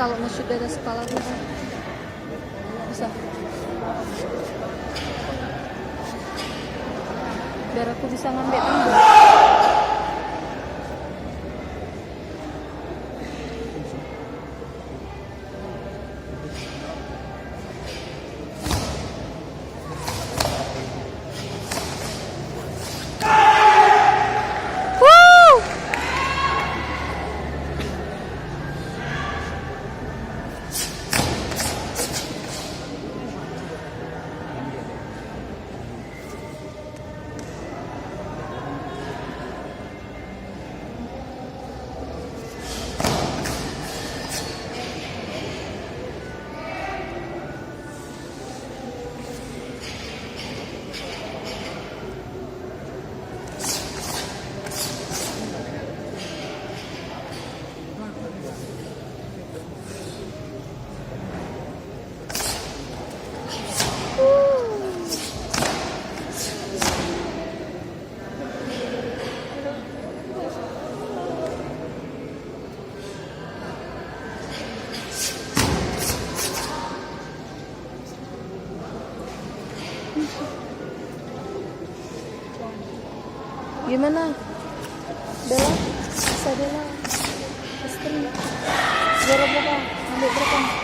kalau nge-shoot di atas kepala tuh bisa. Biar aku bisa ngambil tembok. Gimana? Bella? Bisa Bella? Istri? Berapa? Ambil berapa?